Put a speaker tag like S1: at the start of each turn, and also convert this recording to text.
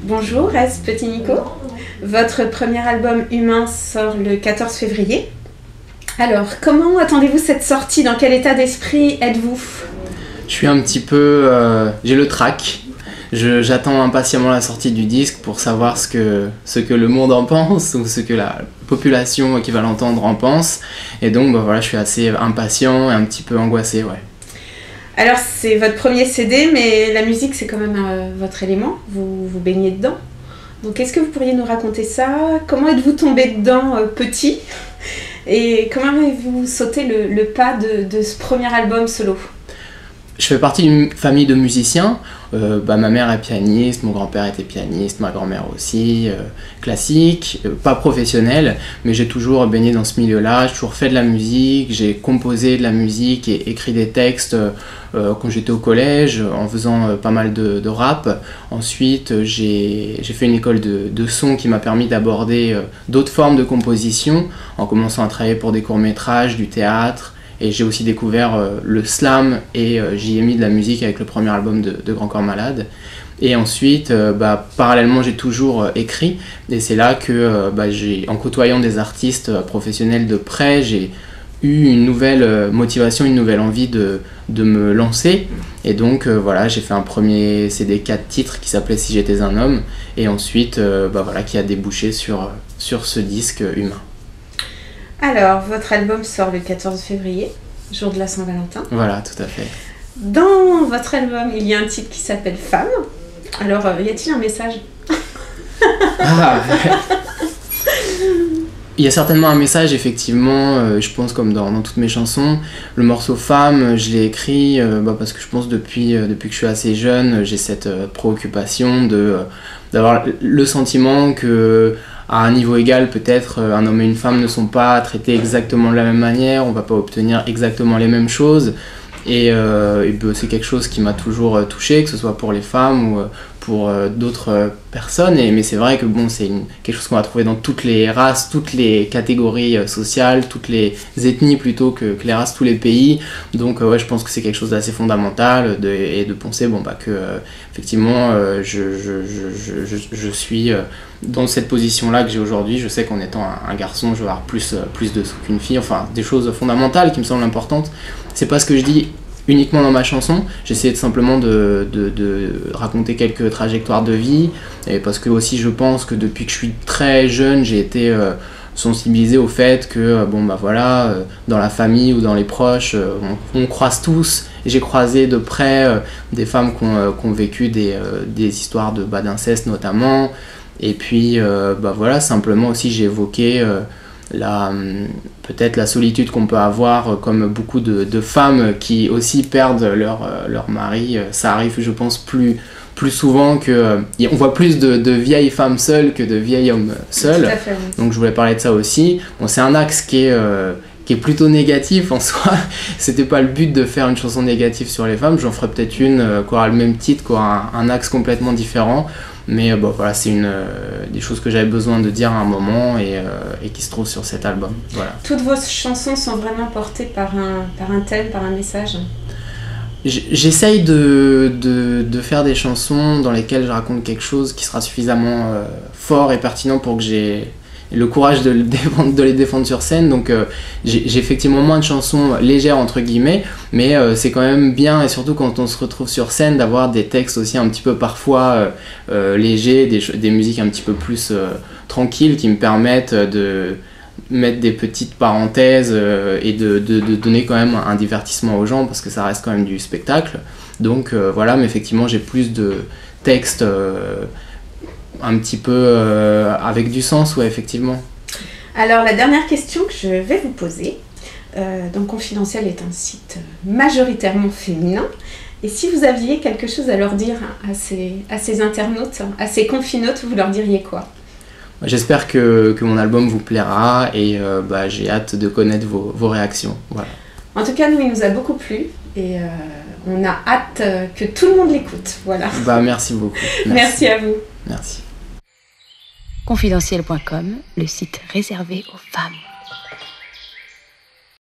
S1: Bonjour, est-ce Petit Nico? Votre premier album Humain sort le 14 février. Alors, comment attendez-vous cette sortie? Dans quel état d'esprit êtes-vous?
S2: Je suis un petit peu... j'ai le trac. J'attends impatiemment la sortie du disque pour savoir ce que le monde en pense, ou ce que la population qui va l'entendre en pense. Et donc voilà, je suis assez impatient et un petit peu angoissé, ouais.
S1: Alors, c'est votre premier CD, mais la musique, c'est quand même votre élément. Vous baignez dedans. Donc, est-ce que vous pourriez nous raconter ça? Comment êtes-vous tombé dedans petit? Et comment avez-vous sauté le pas de ce premier album solo?
S2: Je fais partie d'une famille de musiciens. Ma mère est pianiste, mon grand-père était pianiste, ma grand-mère aussi, classique, pas professionnelle, mais j'ai toujours baigné dans ce milieu-là, j'ai toujours fait de la musique, j'ai composé de la musique et écrit des textes quand j'étais au collège, en faisant pas mal de rap. Ensuite, j'ai fait une école de son qui m'a permis d'aborder d'autres formes de composition, en commençant à travailler pour des courts-métrages, du théâtre. Et j'ai aussi découvert le slam et j'y ai mis de la musique avec le premier album de Grand Corps Malade. Et ensuite, parallèlement, j'ai toujours écrit. Et c'est là que, en côtoyant des artistes professionnels de près, j'ai eu une nouvelle motivation, une nouvelle envie de me lancer. Et donc, j'ai fait un premier CD 4 titres qui s'appelait Si j'étais un homme. Et ensuite, qui a débouché sur ce disque Humain.
S1: Alors, votre album sort le 14 février, jour de la Saint-Valentin.
S2: Voilà, tout à fait.
S1: Dans votre album, il y a un titre qui s'appelle Femme. Alors, y a-t-il un message?
S2: Il y a certainement un message, effectivement, je pense comme dans toutes mes chansons. Le morceau Femme, je l'ai écrit parce que je pense depuis que je suis assez jeune, j'ai cette préoccupation d'avoir le sentiment que à un niveau égal, peut-être, un homme et une femme ne sont pas traités exactement de la même manière, on ne va pas obtenir exactement les mêmes choses. Et c'est quelque chose qui m'a toujours touché, que ce soit pour les femmes ou pour d'autres personnes. Mais c'est vrai que c'est quelque chose qu'on va trouver dans toutes les races, toutes les catégories sociales, toutes les ethnies plutôt que les races, tous les pays. Donc je pense que c'est quelque chose d'assez fondamental et de penser que effectivement je suis dans cette position-là que j'ai aujourd'hui. Je sais qu'en étant un garçon, je vais avoir plus de sous qu'une fille. Enfin, des choses fondamentales qui me semblent importantes. C'est pas ce que je dis uniquement dans ma chanson. J'essaie simplement de raconter quelques trajectoires de vie. Et parce que aussi, je pense que depuis que je suis très jeune, j'ai été sensibilisé au fait que dans la famille ou dans les proches, on croise tous. Et j'ai croisé de près des femmes qui ont vécu des histoires d'inceste notamment. Et puis simplement aussi j'ai évoqué peut-être la solitude qu'on peut avoir comme beaucoup de femmes qui aussi perdent leur mari. Ça arrive, je pense, plus souvent que... on voit plus de vieilles femmes seules que de vieils hommes seuls.
S1: Tout à fait, oui.
S2: Donc je voulais parler de ça aussi. C'est un axe qui est plutôt négatif en soi. C'était pas le but de faire une chanson négative sur les femmes. J'en ferai peut-être une qui aura le même titre, qui aura un axe complètement différent. Mais c'est des choses que j'avais besoin de dire à un moment et qui se trouvent sur cet album. Voilà.
S1: Toutes vos chansons sont vraiment portées par un thème, par un message?
S2: J'essaye de faire des chansons dans lesquelles je raconte quelque chose qui sera suffisamment fort et pertinent pour que j'ai le courage de les défendre sur scène. Donc j'ai effectivement moins de chansons légères entre guillemets, mais c'est quand même bien, et surtout quand on se retrouve sur scène, d'avoir des textes aussi un petit peu parfois légers, des musiques un petit peu plus tranquilles qui me permettent de mettre des petites parenthèses et de donner quand même un divertissement aux gens, parce que ça reste quand même du spectacle. Donc mais effectivement j'ai plus de textes un petit peu avec du sens, ouais, effectivement.
S1: Alors, la dernière question que je vais vous poser, donc Confidentiel est un site majoritairement féminin, et si vous aviez quelque chose à leur dire à ces internautes, à ces confinautes, vous leur diriez quoi?
S2: J'espère que mon album vous plaira, et j'ai hâte de connaître vos réactions. Voilà.
S1: En tout cas, nous, il nous a beaucoup plu, et on a hâte que tout le monde l'écoute. Voilà.
S2: Merci beaucoup.
S1: Merci à vous.
S2: Merci.
S3: Confidentiel.com, le site réservé aux femmes.